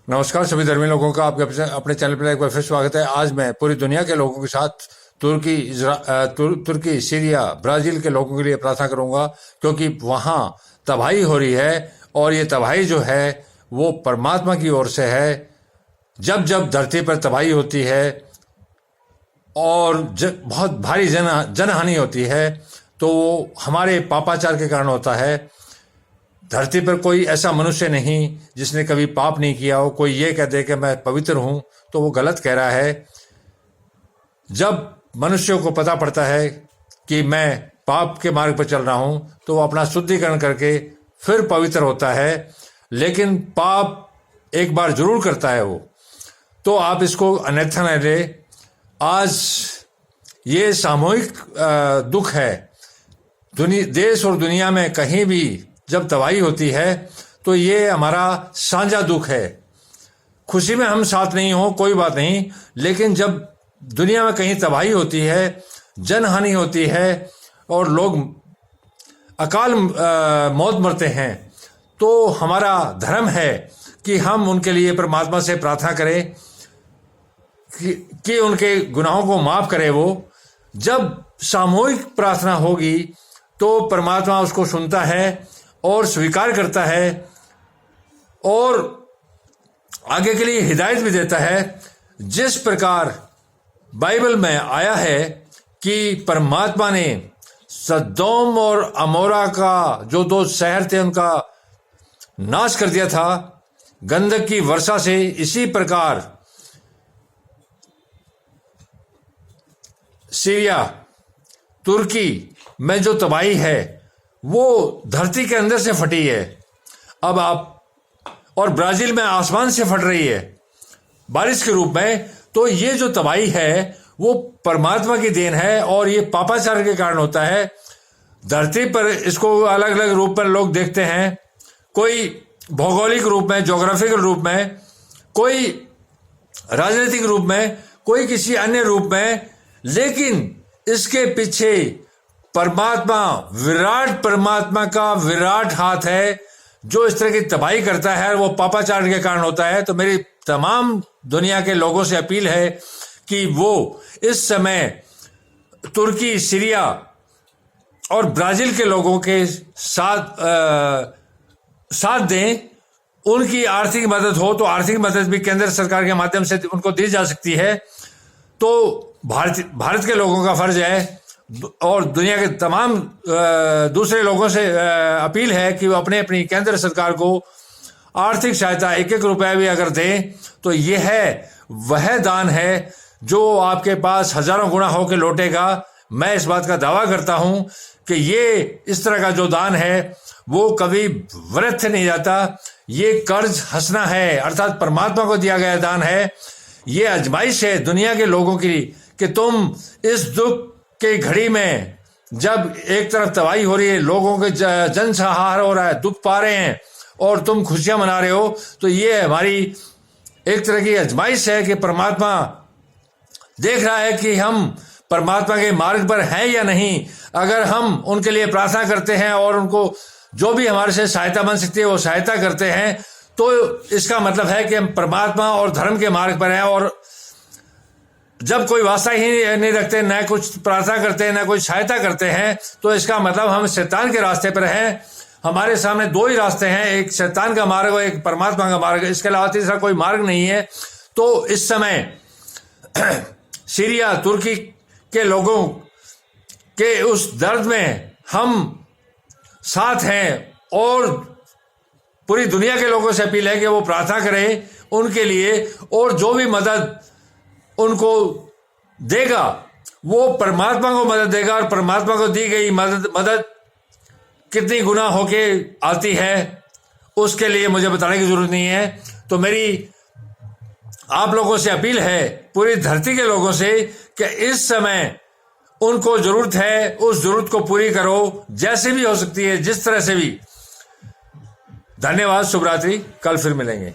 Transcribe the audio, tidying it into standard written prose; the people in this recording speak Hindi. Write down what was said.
नमस्कार सभी धर्मी लोगों का आपके अपने चैनल पर एक बार फिर स्वागत है। आज मैं पूरी दुनिया के लोगों के साथ तुर्की, सीरिया, ब्राजील के लोगों के लिए प्रार्थना करूंगा, क्योंकि वहां तबाही हो रही है और ये तबाही जो है वो परमात्मा की ओर से है। जब जब धरती पर तबाही होती है और बहुत भारी जनहानि होती है तो वो हमारे पापाचार के कारण होता है। धरती पर कोई ऐसा मनुष्य नहीं जिसने कभी पाप नहीं किया हो। कोई ये कह दे कि मैं पवित्र हूं तो वो गलत कह रहा है। जब मनुष्यों को पता पड़ता है कि मैं पाप के मार्ग पर चल रहा हूं तो वो अपना शुद्धिकरण करके फिर पवित्र होता है, लेकिन पाप एक बार जरूर करता है वो। तो आप इसको अन्यथा न ले। आज ये सामूहिक दुख है। देश और दुनिया में कहीं भी जब तबाही होती है तो ये हमारा साझा दुख है। खुशी में हम साथ नहीं हो कोई बात नहीं, लेकिन जब दुनिया में कहीं तबाही होती है, जनहानि होती है और लोग अकाल मौत मरते हैं, तो हमारा धर्म है कि हम उनके लिए परमात्मा से प्रार्थना करें कि उनके गुनाहों को माफ करे। वो जब सामूहिक प्रार्थना होगी तो परमात्मा उसको सुनता है और स्वीकार करता है और आगे के लिए हिदायत भी देता है। जिस प्रकार बाइबल में आया है कि परमात्मा ने सदोम और अमोरा का जो दो शहर थे उनका नाश कर दिया था गंधक की वर्षा से, इसी प्रकार सीरिया, तुर्की में जो तबाही है वो धरती के अंदर से फटी है। अब आप और ब्राजील में आसमान से फट रही है बारिश के रूप में। तो ये जो तबाही है वो परमात्मा की देन है और ये पापाचार के कारण होता है। धरती पर इसको अलग अलग रूप में लोग देखते हैं, कोई भौगोलिक रूप में, ज्योग्राफिकल रूप में, कोई राजनीतिक रूप में, कोई किसी अन्य रूप में, लेकिन इसके पीछे परमात्मा का विराट हाथ है जो इस तरह की तबाही करता है। वो पापाचार के कारण होता है। तो मेरी तमाम दुनिया के लोगों से अपील है कि वो इस समय तुर्की, सीरिया और ब्राजील के लोगों के साथ दें। उनकी आर्थिक मदद हो तो आर्थिक मदद भी केंद्र सरकार के माध्यम से उनको दी जा सकती है। तो भारत के लोगों का फर्ज है और दुनिया के तमाम दूसरे लोगों से अपील है कि वो अपने अपनी केंद्र सरकार को आर्थिक सहायता 1-1 रुपया भी अगर दें तो यह वह दान है जो आपके पास हजारों गुना होकर लौटेगा। मैं इस बात का दावा करता हूं कि ये इस तरह का जो दान है वो कभी व्यर्थ नहीं जाता। ये कर्ज हंसना है, अर्थात परमात्मा को दिया गया दान है। ये आजमाइश है दुनिया के लोगों की कि तुम इस दुख के घड़ी में, जब एक तरफ तबाही हो रही है, लोगों के जनसंहार हो रहा है, दुख पा रहे हैं और तुम खुशियां मना रहे हो, तो ये हमारी एक तरह की आजमाइश है कि परमात्मा देख रहा है कि हम परमात्मा के मार्ग पर हैं या नहीं। अगर हम उनके लिए प्रार्थना करते हैं और उनको जो भी हमारे से सहायता बन सकती है वो सहायता करते हैं, तो इसका मतलब है कि हम परमात्मा और धर्म के मार्ग पर हैं। और जब कोई वास्ता ही नहीं रखते, न कुछ प्रार्थना करते हैं, न कोई सहायता करते हैं, तो इसका मतलब हम शैतान के रास्ते पर हैं। हमारे सामने दो ही रास्ते हैं, एक शैतान का मार्ग और एक परमात्मा का मार्ग। इसके अलावा तीसरा कोई मार्ग नहीं है। तो इस समय सीरिया, तुर्की के लोगों के उस दर्द में हम साथ हैं और पूरी दुनिया के लोगों से अपील है कि वो प्रार्थना करें उनके लिए, और जो भी मदद उनको देगा वो परमात्मा को मदद देगा। और परमात्मा को दी गई मदद कितनी गुना होके आती है उसके लिए मुझे बताने की जरूरत नहीं है। तो मेरी आप लोगों से अपील है, पूरी धरती के लोगों से, कि इस समय उनको जरूरत है, उस जरूरत को पूरी करो जैसे भी हो सकती है, जिस तरह से भी। धन्यवाद। शुभ रात्रि। कल फिर मिलेंगे।